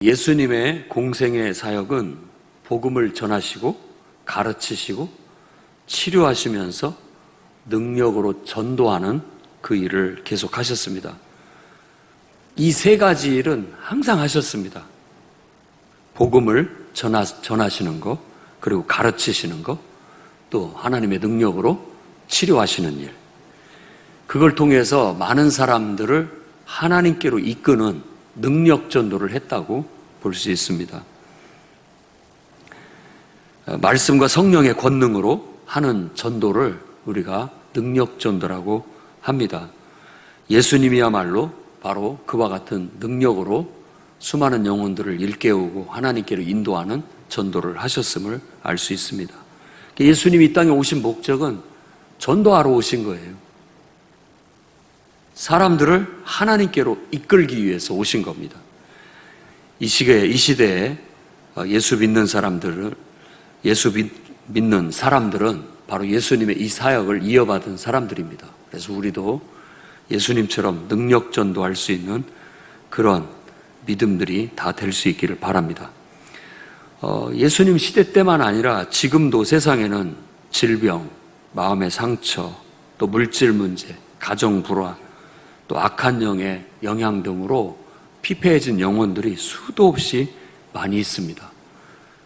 예수님의 공생의 사역은 복음을 전하시고 가르치시고 치료하시면서 능력으로 전도하는 그 일을 계속하셨습니다. 이 세 가지 일은 항상 하셨습니다. 복음을 전하시는 것, 그리고 가르치시는 것, 또 하나님의 능력으로 치료하시는 일. 그걸 통해서 많은 사람들을 하나님께로 이끄는 능력 전도를 했다고 볼 수 있습니다. 말씀과 성령의 권능으로 하는 전도를 우리가 능력 전도라고 합니다. 예수님이야말로 바로 그와 같은 능력으로 수많은 영혼들을 일깨우고 하나님께로 인도하는 전도를 하셨음을 알 수 있습니다. 예수님이 이 땅에 오신 목적은 전도하러 오신 거예요. 사람들을 하나님께로 이끌기 위해서 오신 겁니다. 이 시대에 예수 믿는 사람들은 바로 예수님의 이 사역을 이어받은 사람들입니다. 그래서 우리도 예수님처럼 능력 전도할 수 있는 그런 믿음들이 다 될 수 있기를 바랍니다. 예수님 시대 때만 아니라 지금도 세상에는 질병, 마음의 상처, 또 물질 문제, 가정 불화, 또 악한 영의 영향 등으로 피폐해진 영혼들이 수도 없이 많이 있습니다.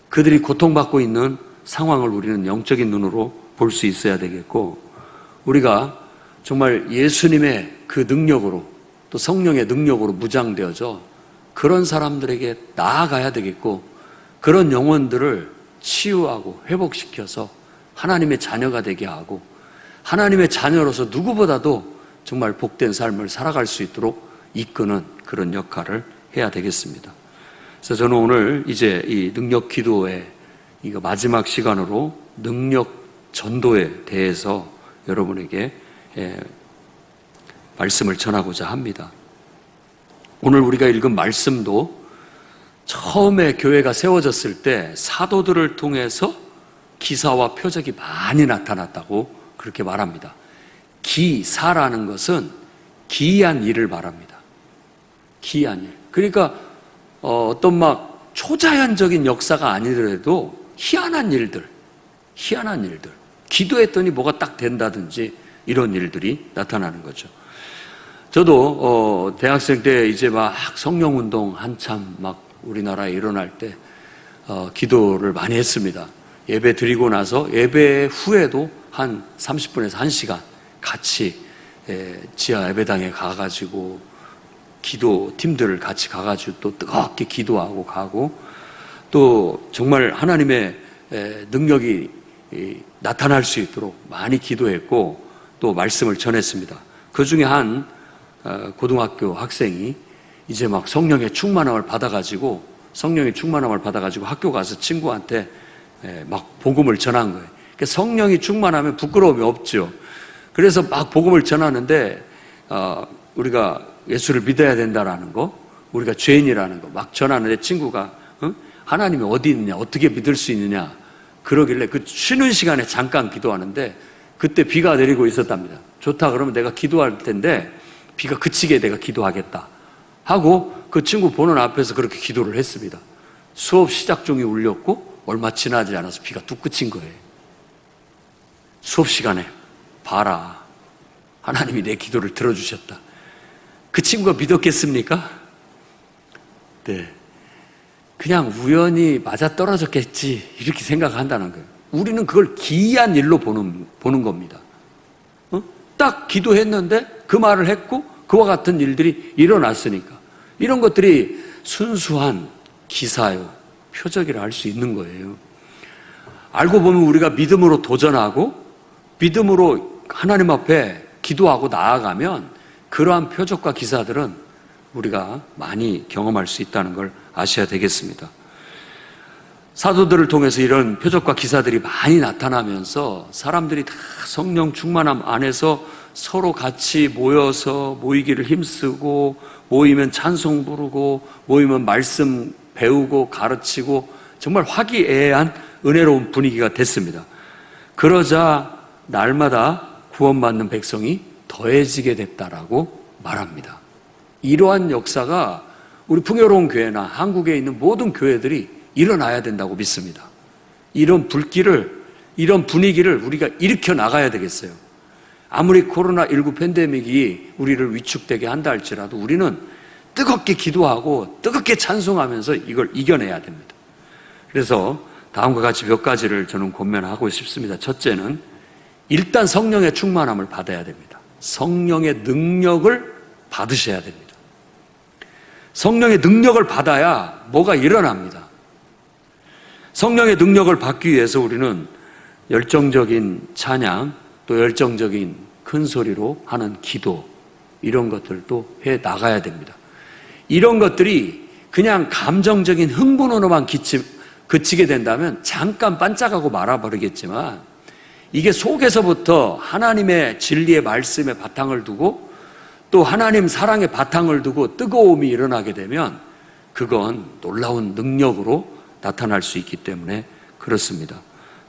그들이 고통받고 있는 상황을 우리는 영적인 눈으로 볼 수 있어야 되겠고, 우리가 정말 예수님의 그 능력으로 또 성령의 능력으로 무장되어져 그런 사람들에게 나아가야 되겠고, 그런 영혼들을 치유하고 회복시켜서 하나님의 자녀가 되게 하고, 하나님의 자녀로서 누구보다도 정말 복된 삶을 살아갈 수 있도록 이끄는 그런 역할을 해야 되겠습니다. 그래서 저는 오늘 이제 이 능력 기도의 이거 마지막 시간으로 능력 전도에 대해서 여러분에게 말씀을 전하고자 합니다. 오늘 우리가 읽은 말씀도 처음에 교회가 세워졌을 때 사도들을 통해서 기사와 표적이 많이 나타났다고 그렇게 말합니다. 기사라는 것은 기이한 일을 말합니다. 기이한 일. 그러니까 어떤 막 초자연적인 역사가 아니더라도 희한한 일들. 기도했더니 뭐가 딱 된다든지 이런 일들이 나타나는 거죠. 저도 대학생 때 이제 막 성령운동 한참 막 우리나라에 일어날 때 기도를 많이 했습니다. 예배 드리고 나서 예배 후에도 한 30분에서 1시간 같이 지하 예배당에 가가지고 기도팀들을 같이 가가지고 또 뜨겁게 기도하고 가고, 또 정말 하나님의 능력이 나타날 수 있도록 많이 기도했고 또 말씀을 전했습니다. 그 중에 한 고등학교 학생이 이제 막 성령의 충만함을 받아가지고 학교 가서 친구한테 막 복음을 전한 거예요. 그러니까 성령이 충만하면 부끄러움이 없죠. 그래서 막 복음을 전하는데 우리가 예수를 믿어야 된다라는 거, 우리가 죄인이라는 거 막 전하는데 친구가 하나님이 어디 있느냐, 어떻게 믿을 수 있느냐 그러길래 그 쉬는 시간에 잠깐 기도하는데 그때 비가 내리고 있었답니다. 좋다 그러면 내가 기도할 텐데 비가 그치게 내가 기도하겠다 하고 그 친구 보는 앞에서 그렇게 기도를 했습니다. 수업 시작 종이 울렸고 얼마 지나지 않아서 비가 뚝 그친 거예요. 수업 시간에 봐라, 하나님이 내 기도를 들어주셨다. 그 친구가 믿었겠습니까? 네, 그냥 우연히 맞아떨어졌겠지 이렇게 생각한다는 거예요. 우리는 그걸 기이한 일로 보는 겁니다. 딱 기도했는데 그 말을 했고 그와 같은 일들이 일어났으니까 이런 것들이 순수한 기사요, 표적이라 할 수 있는 거예요. 알고 보면 우리가 믿음으로 도전하고 믿음으로 하나님 앞에 기도하고 나아가면 그러한 표적과 기사들은 우리가 많이 경험할 수 있다는 걸 아셔야 되겠습니다. 사도들을 통해서 이런 표적과 기사들이 많이 나타나면서 사람들이 다 성령 충만함 안에서 서로 같이 모여서 모이기를 힘쓰고, 모이면 찬송 부르고, 모이면 말씀 배우고 가르치고 정말 화기애애한 은혜로운 분위기가 됐습니다. 그러자 날마다 구원받는 백성이 더해지게 됐다라고 말합니다. 이러한 역사가 우리 풍요로운 교회나 한국에 있는 모든 교회들이 일어나야 된다고 믿습니다. 이런 불길을, 이런 분위기를 우리가 일으켜 나가야 되겠어요. 아무리 코로나19 팬데믹이 우리를 위축되게 한다 할지라도 우리는 뜨겁게 기도하고 뜨겁게 찬송하면서 이걸 이겨내야 됩니다. 그래서 다음과 같이 몇 가지를 저는 권면하고 싶습니다. 첫째는 일단 성령의 충만함을 받아야 됩니다. 성령의 능력을 받으셔야 됩니다. 성령의 능력을 받아야 뭐가 일어납니다. 성령의 능력을 받기 위해서 우리는 열정적인 찬양, 또 열정적인 큰 소리로 하는 기도, 이런 것들도 해 나가야 됩니다. 이런 것들이 그냥 감정적인 흥분으로만 그치게 된다면 잠깐 반짝하고 말아버리겠지만, 이게 속에서부터 하나님의 진리의 말씀에 바탕을 두고 또 하나님 사랑의 바탕을 두고 뜨거움이 일어나게 되면 그건 놀라운 능력으로 나타날 수 있기 때문에 그렇습니다.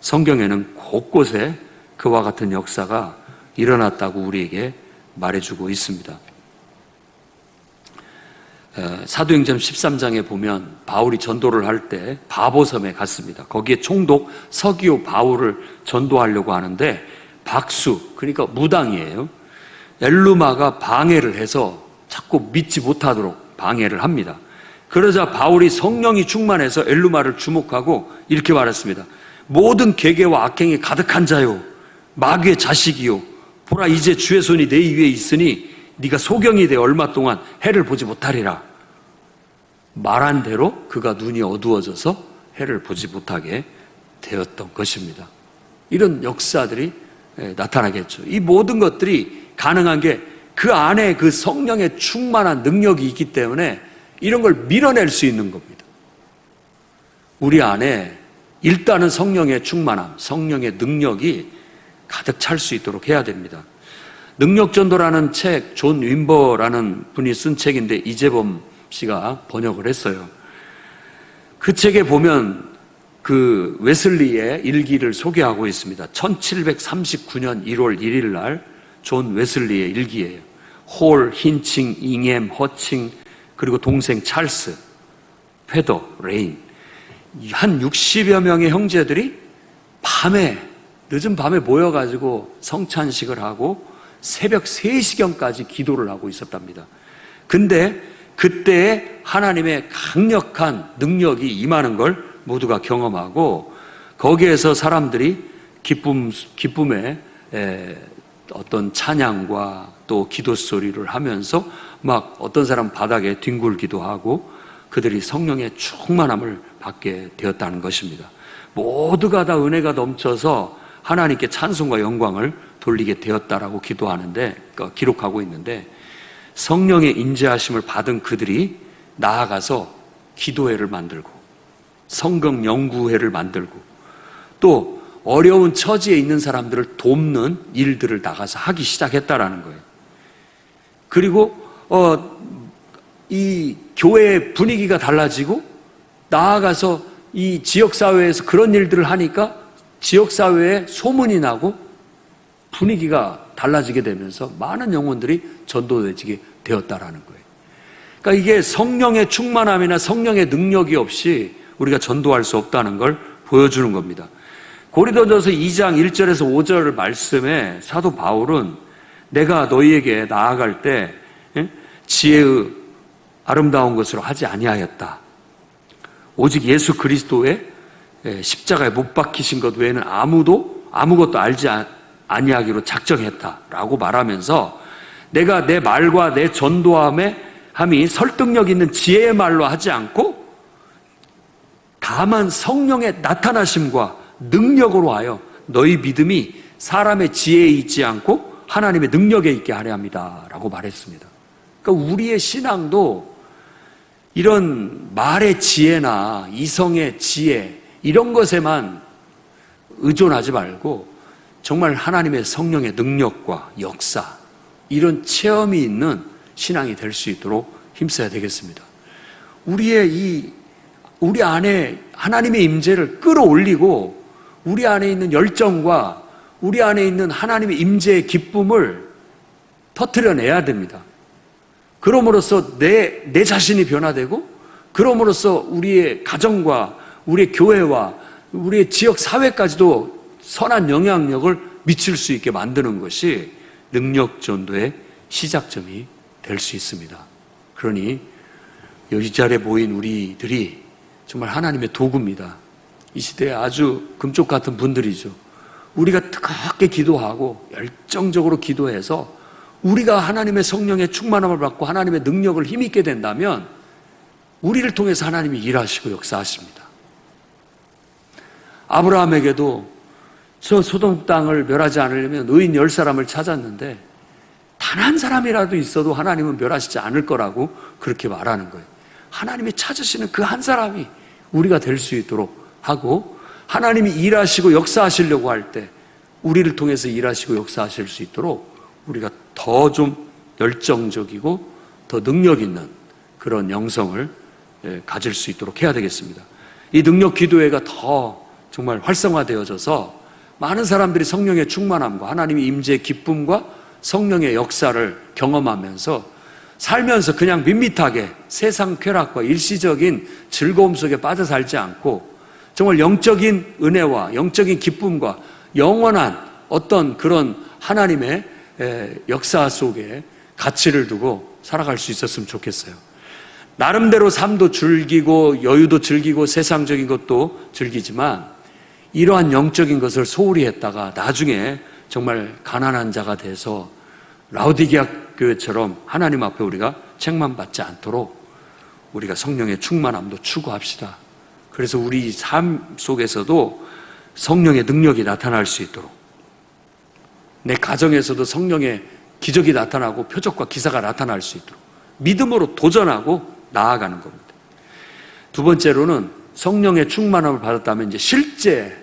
성경에는 곳곳에 그와 같은 역사가 일어났다고 우리에게 말해주고 있습니다. 사도행전 13장에 보면 바울이 전도를 할 때 바보섬에 갔습니다. 거기에 총독 서기오 바울을 전도하려고 하는데 박수, 그러니까 무당이에요. 엘루마가 방해를 해서 자꾸 믿지 못하도록 방해를 합니다. 그러자 바울이 성령이 충만해서 엘루마를 주목하고 이렇게 말했습니다. 모든 계계와 악행이 가득한 자요, 마귀의 자식이요, 보라 이제 주의 손이 내 위에 있으니 네가 소경이 되어 얼마 동안 해를 보지 못하리라. 말한 대로 그가 눈이 어두워져서 해를 보지 못하게 되었던 것입니다. 이런 역사들이 나타나겠죠. 이 모든 것들이 가능한 게 그 안에 그 성령의 충만한 능력이 있기 때문에 이런 걸 밀어낼 수 있는 겁니다. 우리 안에 일단은 성령의 충만함, 성령의 능력이 가득 찰 수 있도록 해야 됩니다. 능력전도라는 책, 존 윈버라는 분이 쓴 책인데 이재범 씨가 번역을 했어요. 그 책에 보면 그 웨슬리의 일기를 소개하고 있습니다. 1739년 1월 1일 날 존 웨슬리의 일기예요. 홀, 힌칭, 잉엠, 허칭, 그리고 동생 찰스, 페더, 레인, 한 60여 명의 형제들이 늦은 밤에 모여가지고 성찬식을 하고 새벽 3시경까지 기도를 하고 있었답니다. 근데 그때에 하나님의 강력한 능력이 임하는 걸 모두가 경험하고 거기에서 사람들이 기쁨에 어떤 찬양과 또 기도 소리를 하면서 막 어떤 사람 바닥에 뒹굴기도 하고 그들이 성령의 충만함을 받게 되었다는 것입니다. 모두가 다 은혜가 넘쳐서 하나님께 찬송과 영광을 돌리게 되었다라고 기록하고 있는데, 성령의 인재하심을 받은 그들이 나아가서 기도회를 만들고 성경 연구회를 만들고 또 어려운 처지에 있는 사람들을 돕는 일들을 나가서 하기 시작했다라는 거예요. 그리고 이 교회의 분위기가 달라지고 나아가서 이 지역사회에서 그런 일들을 하니까 지역사회에 소문이 나고 분위기가 달라지게 되면서 많은 영혼들이 전도되게 되었다라는 거예요. 그러니까 이게 성령의 충만함이나 성령의 능력이 없이 우리가 전도할 수 없다는 걸 보여주는 겁니다. 고린도전서 2장 1절에서 5절 말씀에 사도 바울은 내가 너희에게 나아갈 때 지혜의 아름다운 것으로 하지 아니하였다. 오직 예수 그리스도의 십자가에 못 박히신 것 외에는 아무것도 알지 아니하기로 작정했다라고 말하면서 내가 내 말과 내 전도함이 설득력 있는 지혜의 말로 하지 않고 다만 성령의 나타나심과 능력으로 하여 너희 믿음이 사람의 지혜에 있지 않고 하나님의 능력에 있게 하려 합니다 라고 말했습니다. 그러니까 우리의 신앙도 이런 말의 지혜나 이성의 지혜 이런 것에만 의존하지 말고 정말 하나님의 성령의 능력과 역사 이런 체험이 있는 신앙이 될 수 있도록 힘써야 되겠습니다. 우리 안에 하나님의 임재를 끌어올리고 우리 안에 있는 열정과 우리 안에 있는 하나님의 임재의 기쁨을 터뜨려내야 됩니다. 그럼으로써 내 자신이 변화되고, 그럼으로써 우리의 가정과 우리의 교회와 우리의 지역 사회까지도 선한 영향력을 미칠 수 있게 만드는 것이 능력 전도의 시작점이 될 수 있습니다. 그러니 이 자리에 모인 우리들이 정말 하나님의 도구입니다. 이 시대에 아주 금쪽 같은 분들이죠. 우리가 뜨겁게 기도하고 열정적으로 기도해서 우리가 하나님의 성령의 충만함을 받고 하나님의 능력을 힘있게 된다면 우리를 통해서 하나님이 일하시고 역사하십니다. 아브라함에게도 저 소돔 땅을 멸하지 않으려면 의인 10사람을 찾았는데 단 한 사람이라도 있어도 하나님은 멸하시지 않을 거라고 그렇게 말하는 거예요. 하나님이 찾으시는 그 한 사람이 우리가 될 수 있도록 하고, 하나님이 일하시고 역사하시려고 할 때 우리를 통해서 일하시고 역사하실 수 있도록 우리가 더 좀 열정적이고 더 능력 있는 그런 영성을 가질 수 있도록 해야 되겠습니다. 이 능력 기도회가 더 정말 활성화되어져서 많은 사람들이 성령의 충만함과 하나님의 임재의 기쁨과 성령의 역사를 경험하면서 살면서 그냥 밋밋하게 세상 쾌락과 일시적인 즐거움 속에 빠져 살지 않고 정말 영적인 은혜와 영적인 기쁨과 영원한 어떤 그런 하나님의 역사 속에 가치를 두고 살아갈 수 있었으면 좋겠어요. 나름대로 삶도 즐기고 여유도 즐기고 세상적인 것도 즐기지만 이러한 영적인 것을 소홀히 했다가 나중에 정말 가난한 자가 돼서 라오디게아 교회처럼 하나님 앞에 우리가 책망받지 않도록 우리가 성령의 충만함도 추구합시다. 그래서 우리 삶 속에서도 성령의 능력이 나타날 수 있도록, 내 가정에서도 성령의 기적이 나타나고 표적과 기사가 나타날 수 있도록 믿음으로 도전하고 나아가는 겁니다. 두 번째로는 성령의 충만함을 받았다면 이제 실제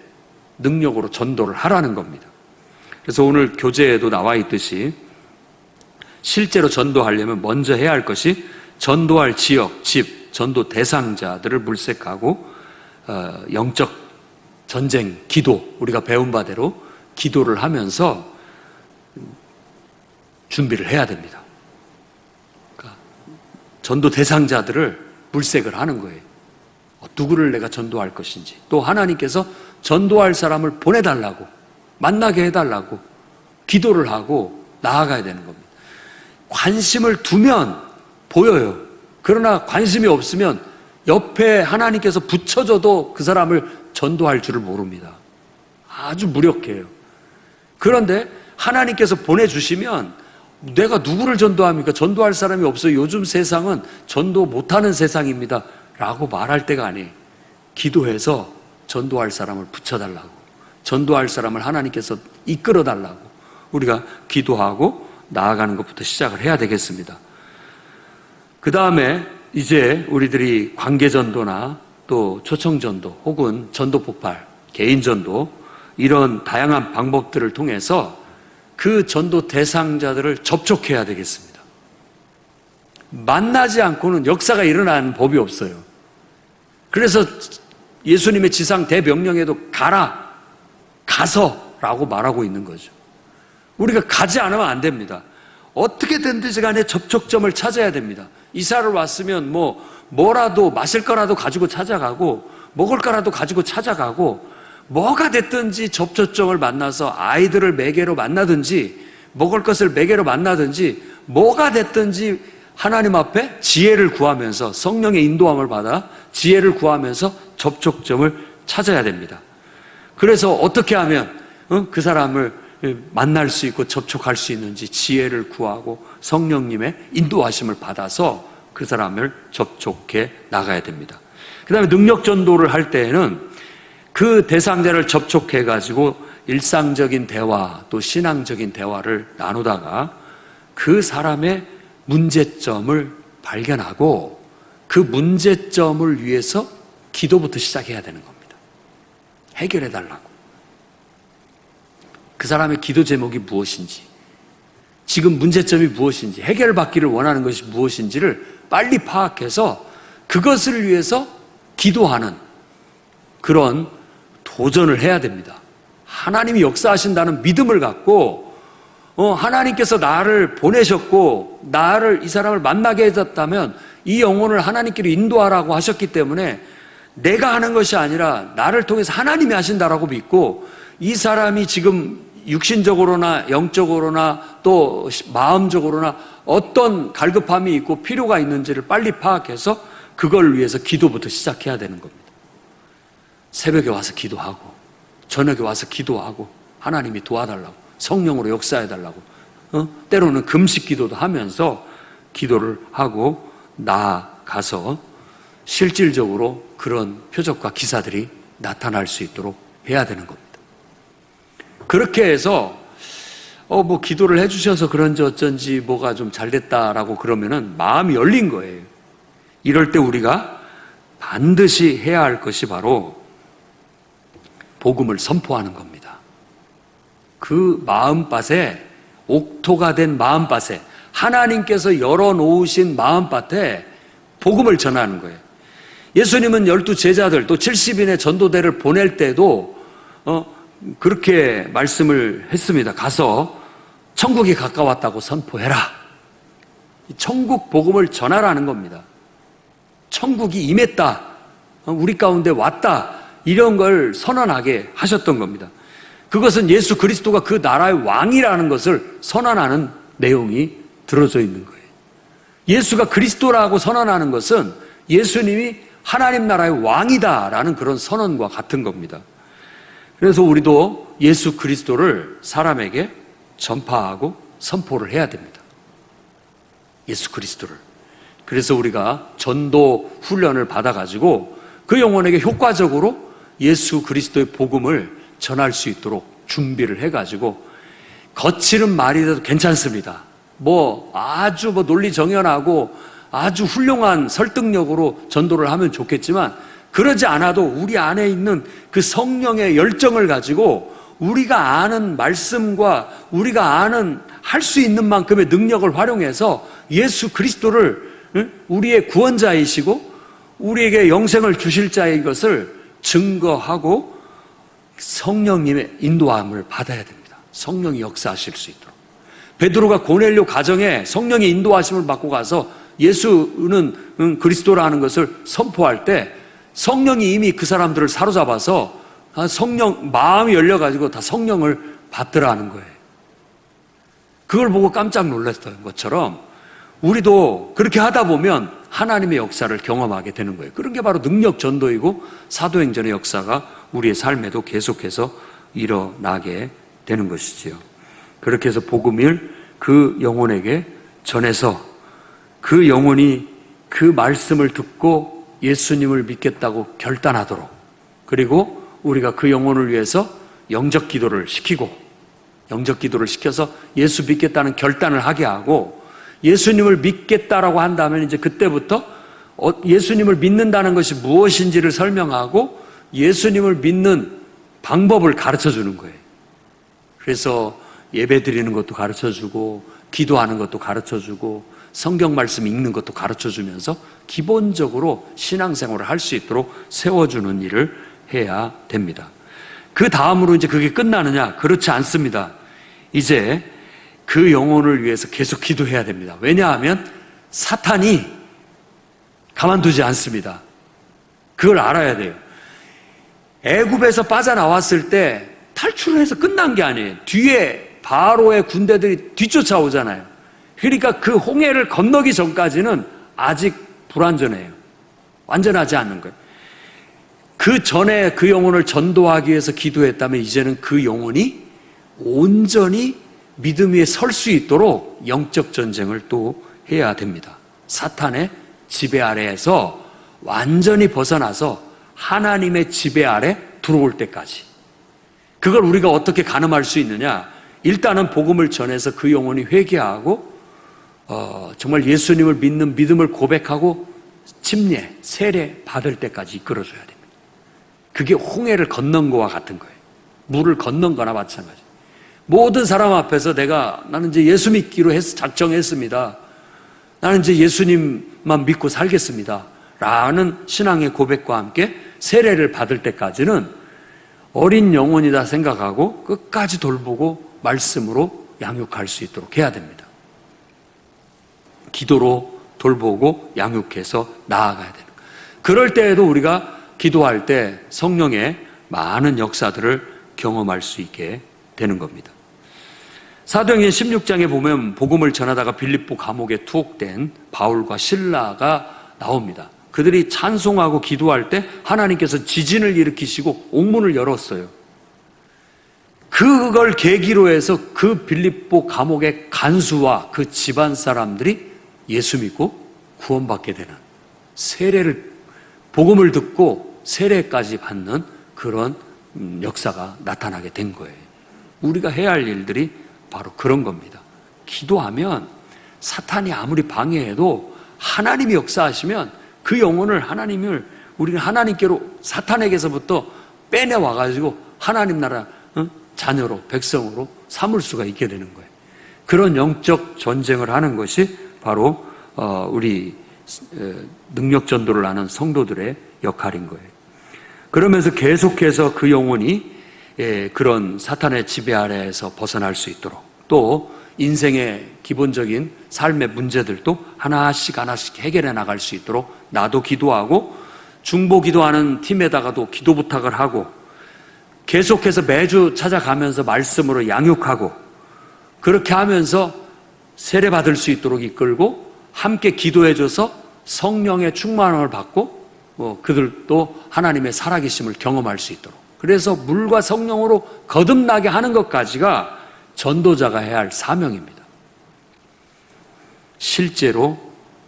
능력으로 전도를 하라는 겁니다. 그래서 오늘 교재에도 나와 있듯이 실제로 전도하려면 먼저 해야 할 것이 전도할 지역, 집, 전도 대상자들을 물색하고 영적 전쟁, 기도, 우리가 배운 바대로 기도를 하면서 준비를 해야 됩니다. 그러니까 전도 대상자들을 물색을 하는 거예요. 누구를 내가 전도할 것인지, 또 하나님께서 전도할 사람을 보내달라고, 만나게 해달라고 기도를 하고 나아가야 되는 겁니다. 관심을 두면 보여요. 그러나 관심이 없으면 옆에 하나님께서 붙여줘도 그 사람을 전도할 줄을 모릅니다. 아주 무력해요. 그런데 하나님께서 보내주시면 내가 누구를 전도합니까? 전도할 사람이 없어요. 요즘 세상은 전도 못하는 세상입니다 라고 말할 때가 아니에요. 기도해서 전도할 사람을 붙여달라고, 전도할 사람을 하나님께서 이끌어달라고 우리가 기도하고 나아가는 것부터 시작을 해야 되겠습니다. 그 다음에 이제 우리들이 관계전도나 또 초청전도 혹은 전도폭발, 개인전도 이런 다양한 방법들을 통해서 그 전도 대상자들을 접촉해야 되겠습니다. 만나지 않고는 역사가 일어나는 법이 없어요. 그래서 예수님의 지상 대명령에도 가서라고 말하고 있는 거죠. 우리가 가지 않으면 안 됩니다. 어떻게 된든지 간에 접촉점을 찾아야 됩니다. 이사를 왔으면 뭐라도 마실 거라도 가지고 찾아가고 먹을 거라도 가지고 찾아가고 뭐가 됐든지 접촉점을 만나서 아이들을 매개로 만나든지 먹을 것을 매개로 만나든지 뭐가 됐든지 하나님 앞에 지혜를 구하면서 성령의 인도함을 받아 지혜를 구하면서 접촉점을 찾아야 됩니다. 그래서 어떻게 하면 그 사람을 만날 수 있고 접촉할 수 있는지 지혜를 구하고 성령님의 인도하심을 받아서 그 사람을 접촉해 나가야 됩니다. 그 다음에 능력 전도를 할 때에는 그 대상자를 접촉해 가지고 일상적인 대화 또 신앙적인 대화를 나누다가 그 사람의 문제점을 발견하고 그 문제점을 위해서 기도부터 시작해야 되는 겁니다. 해결해 달라고. 그 사람의 기도 제목이 무엇인지, 지금 문제점이 무엇인지, 해결받기를 원하는 것이 무엇인지를 빨리 파악해서 그것을 위해서 기도하는 그런 도전을 해야 됩니다. 하나님이 역사하신다는 믿음을 갖고 하나님께서 나를 보내셨고 이 사람을 만나게 해줬다면 이 영혼을 하나님께로 인도하라고 하셨기 때문에 내가 하는 것이 아니라 나를 통해서 하나님이 하신다라고 믿고, 이 사람이 지금 육신적으로나 영적으로나 또 마음적으로나 어떤 갈급함이 있고 필요가 있는지를 빨리 파악해서 그걸 위해서 기도부터 시작해야 되는 겁니다. 새벽에 와서 기도하고 저녁에 와서 기도하고 하나님이 도와달라고, 성령으로 역사해달라고, 때로는 금식 기도도 하면서 기도를 하고 나아가서 실질적으로 그런 표적과 기사들이 나타날 수 있도록 해야 되는 겁니다. 그렇게 해서 기도를 해주셔서 그런지 어쩐지 뭐가 좀 잘 됐다라고 그러면은 마음이 열린 거예요. 이럴 때 우리가 반드시 해야 할 것이 바로 복음을 선포하는 겁니다. 그 마음밭에, 옥토가 된 마음밭에, 하나님께서 열어놓으신 마음밭에 복음을 전하는 거예요. 예수님은 12 제자들 또 70인의 전도대를 보낼 때도 그렇게 말씀을 했습니다. 가서 천국이 가까웠다고 선포해라. 천국 복음을 전하라는 겁니다. 천국이 임했다, 우리 가운데 왔다, 이런 걸 선언하게 하셨던 겁니다. 그것은 예수 그리스도가 그 나라의 왕이라는 것을 선언하는 내용이 들어져 있는 거예요. 예수가 그리스도라고 선언하는 것은 예수님이 하나님 나라의 왕이다라는 그런 선언과 같은 겁니다. 그래서 우리도 예수 그리스도를 사람에게 전파하고 선포를 해야 됩니다. 예수 그리스도를. 그래서 우리가 전도 훈련을 받아가지고 그 영혼에게 효과적으로 예수 그리스도의 복음을 전할 수 있도록 준비를 해가지고, 거칠은 말이라도 괜찮습니다. 아주 논리 정연하고 아주 훌륭한 설득력으로 전도를 하면 좋겠지만, 그러지 않아도 우리 안에 있는 그 성령의 열정을 가지고 우리가 아는 말씀과 우리가 아는 할 수 있는 만큼의 능력을 활용해서 예수 그리스도를 우리의 구원자이시고 우리에게 영생을 주실 자의 것을 증거하고 성령님의 인도함을 받아야 됩니다. 성령이 역사하실 수 있도록. 베드로가 고넬료 가정에 성령의 인도하심을 받고 가서 예수는 그리스도라는 것을 선포할 때 성령이 이미 그 사람들을 사로잡아서 마음이 열려가지고 다 성령을 받더라는 거예요. 그걸 보고 깜짝 놀랐던 것처럼 우리도 그렇게 하다 보면 하나님의 역사를 경험하게 되는 거예요. 그런 게 바로 능력 전도이고 사도행전의 역사가 우리의 삶에도 계속해서 일어나게 되는 것이지요. 그렇게 해서 복음을 그 영혼에게 전해서 그 영혼이 그 말씀을 듣고 예수님을 믿겠다고 결단하도록, 그리고 우리가 그 영혼을 위해서 영적 기도를 시켜서 예수 믿겠다는 결단을 하게 하고, 예수님을 믿겠다라고 한다면 이제 그때부터 예수님을 믿는다는 것이 무엇인지를 설명하고 예수님을 믿는 방법을 가르쳐 주는 거예요. 그래서 예배 드리는 것도 가르쳐 주고 기도하는 것도 가르쳐 주고 성경 말씀 읽는 것도 가르쳐 주면서 기본적으로 신앙생활을 할 수 있도록 세워주는 일을 해야 됩니다. 그 다음으로 이제 그게 끝나느냐? 그렇지 않습니다. 이제 그 영혼을 위해서 계속 기도해야 됩니다. 왜냐하면 사탄이 가만두지 않습니다. 그걸 알아야 돼요. 애굽에서 빠져나왔을 때 탈출을 해서 끝난 게 아니에요. 뒤에 바로의 군대들이 뒤쫓아오잖아요. 그러니까 그 홍해를 건너기 전까지는 아직 불완전해요. 완전하지 않는 거예요. 그 전에 그 영혼을 전도하기 위해서 기도했다면 이제는 그 영혼이 온전히 믿음 위에 설 수 있도록 영적 전쟁을 또 해야 됩니다. 사탄의 지배 아래에서 완전히 벗어나서 하나님의 지배 아래 들어올 때까지. 그걸 우리가 어떻게 가늠할 수 있느냐? 일단은 복음을 전해서 그 영혼이 회개하고 정말 예수님을 믿는 믿음을 고백하고 침례, 세례 받을 때까지 이끌어줘야 됩니다. 그게 홍해를 건넌 거와 같은 거예요. 물을 건넌 거나 마찬가지. 모든 사람 앞에서 나는 이제 예수 믿기로 작정했습니다. 나는 이제 예수님만 믿고 살겠습니다. 라는 신앙의 고백과 함께 세례를 받을 때까지는 어린 영혼이다 생각하고 끝까지 돌보고 말씀으로 양육할 수 있도록 해야 됩니다. 기도로 돌보고 양육해서 나아가야 되는 거예요. 그럴 때에도 우리가 기도할 때 성령의 많은 역사들을 경험할 수 있게 되는 겁니다. 사도행전 16장에 보면 복음을 전하다가 빌립보 감옥에 투옥된 바울과 실라가 나옵니다. 그들이 찬송하고 기도할 때 하나님께서 지진을 일으키시고 옥문을 열었어요. 그걸 계기로 해서 그 빌립보 감옥의 간수와 그 집안 사람들이 예수 믿고 구원받게 되는, 세례를, 복음을 듣고 세례까지 받는 그런 역사가 나타나게 된 거예요. 우리가 해야 할 일들이 바로 그런 겁니다. 기도하면 사탄이 아무리 방해해도 하나님이 역사하시면 그 영혼을, 우리는 하나님께로, 사탄에게서부터 빼내와가지고 하나님 나라 자녀로, 백성으로 삼을 수가 있게 되는 거예요. 그런 영적 전쟁을 하는 것이 바로 우리 능력 전도를 하는 성도들의 역할인 거예요. 그러면서 계속해서 그 영혼이 그런 사탄의 지배 아래에서 벗어날 수 있도록, 또 인생의 기본적인 삶의 문제들도 하나씩 해결해 나갈 수 있도록 나도 기도하고, 중보 기도하는 팀에다가도 기도 부탁을 하고, 계속해서 매주 찾아가면서 말씀으로 양육하고, 그렇게 하면서 세례 받을 수 있도록 이끌고 함께 기도해줘서 성령의 충만함을 받고 그들도 하나님의 살아계심을 경험할 수 있도록, 그래서 물과 성령으로 거듭나게 하는 것까지가 전도자가 해야 할 사명입니다. 실제로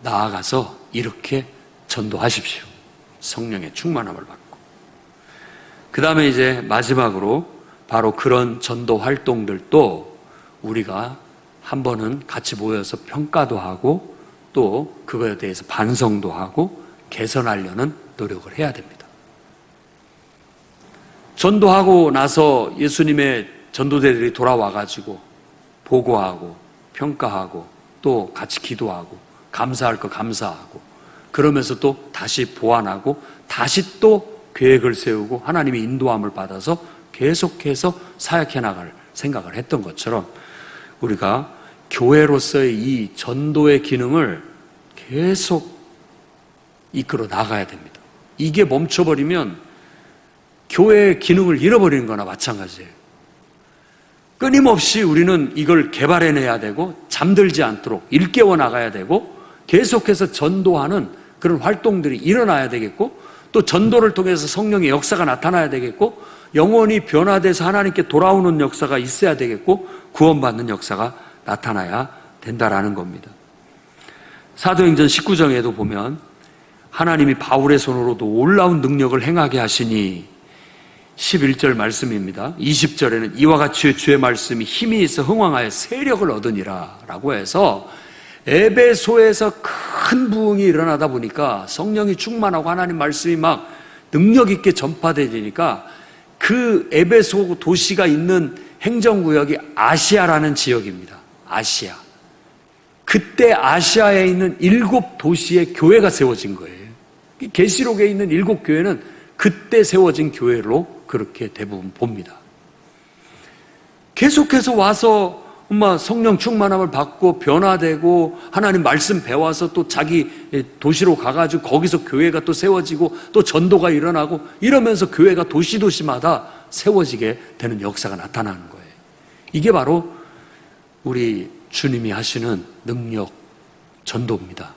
나아가서 이렇게 전도하십시오. 성령의 충만함을 받고. 그 다음에 이제 마지막으로 바로 그런 전도 활동들도 우리가 한 번은 같이 모여서 평가도 하고, 또 그거에 대해서 반성도 하고 개선하려는 노력을 해야 됩니다. 전도하고 나서 예수님의 전도대들이 돌아와가지고 보고하고 평가하고 또 같이 기도하고 감사할 거 감사하고, 그러면서 또 다시 보완하고 다시 또 계획을 세우고 하나님의 인도함을 받아서 계속해서 사역해 나갈 생각을 했던 것처럼, 우리가 교회로서의 이 전도의 기능을 계속 이끌어 나가야 됩니다. 이게 멈춰버리면 교회의 기능을 잃어버리는 거나 마찬가지예요. 끊임없이 우리는 이걸 개발해내야 되고, 잠들지 않도록 일깨워 나가야 되고, 계속해서 전도하는 그런 활동들이 일어나야 되겠고, 또 전도를 통해서 성령의 역사가 나타나야 되겠고, 영혼이 변화돼서 하나님께 돌아오는 역사가 있어야 되겠고, 구원받는 역사가 나타나야 된다라는 겁니다. 사도행전 19장에도 보면 하나님이 바울의 손으로도 놀라운 능력을 행하게 하시니, 11절 말씀입니다. 20절에는 이와 같이 주의 말씀이 힘이 있어 흥왕하여 세력을 얻으니라 라고 해서, 에베소에서 큰 부흥이 일어나다 보니까 성령이 충만하고 하나님 말씀이 막 능력 있게 전파되니까 그 에베소 도시가 있는 행정구역이 아시아라는 지역입니다. 아시아. 그때 아시아에 있는 7도시의 교회가 세워진 거예요. 계시록에 있는 7교회는 그때 세워진 교회로 그렇게 대부분 봅니다. 계속해서 와서 성령 충만함을 받고 변화되고 하나님 말씀 배워서 또 자기 도시로 가가지고 거기서 교회가 또 세워지고 또 전도가 일어나고, 이러면서 교회가 도시마다 세워지게 되는 역사가 나타나는 거예요. 이게 바로 우리 주님이 하시는 능력 전도입니다.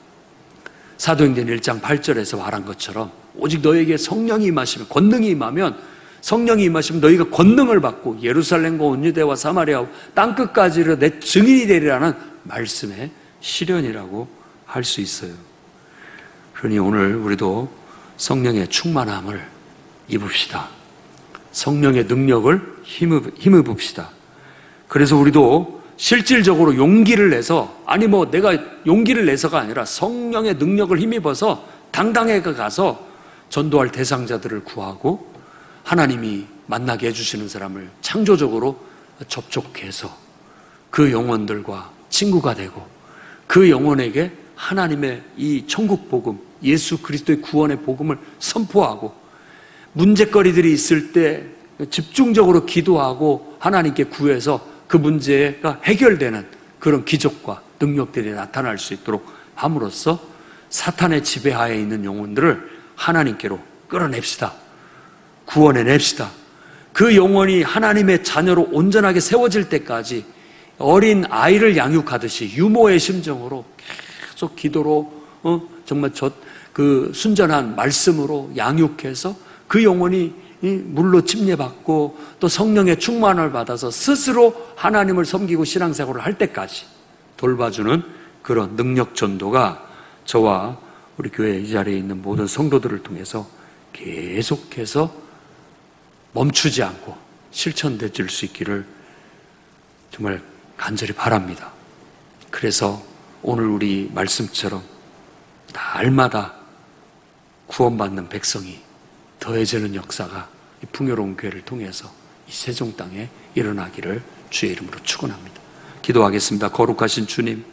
사도행전 1장 8절에서 말한 것처럼, 오직 너에게 성령이 임하시면, 권능이 임하면, 성령이 임하시면 너희가 권능을 받고 예루살렘과 온 유대와 사마리아 땅끝까지를 내 증인이 되리라는 말씀의 실현이라고 할 수 있어요. 그러니 오늘 우리도 성령의 충만함을 입읍시다. 성령의 능력을 힘입읍시다. 그래서 우리도 실질적으로 용기를 내서, 내가 용기를 내서가 아니라 성령의 능력을 힘입어서 당당하게 가서 전도할 대상자들을 구하고, 하나님이 만나게 해주시는 사람을 창조적으로 접촉해서 그 영혼들과 친구가 되고, 그 영혼에게 하나님의 이 천국 복음, 예수 그리스도의 구원의 복음을 선포하고, 문제거리들이 있을 때 집중적으로 기도하고 하나님께 구해서 그 문제가 해결되는 그런 기적과 능력들이 나타날 수 있도록 함으로써 사탄의 지배하에 있는 영혼들을 하나님께로 끌어냅시다. 구원해냅시다. 그 영혼이 하나님의 자녀로 온전하게 세워질 때까지 어린 아이를 양육하듯이 유모의 심정으로 계속 기도로 정말 그 순전한 말씀으로 양육해서 그 영혼이 물로 침례받고 또 성령의 충만을 받아서 스스로 하나님을 섬기고 신앙생활을 할 때까지 돌봐주는 그런 능력 전도가 저와 우리 교회 이 자리에 있는 모든 성도들을 통해서 계속해서 멈추지 않고 실천될 수 있기를 정말 간절히 바랍니다. 그래서 오늘 우리 말씀처럼 날마다 구원받는 백성이 더해지는 역사가 이 풍요로운 교회를 통해서 이 세종 땅에 일어나기를 주의 이름으로 축원합니다. 기도하겠습니다. 거룩하신 주님,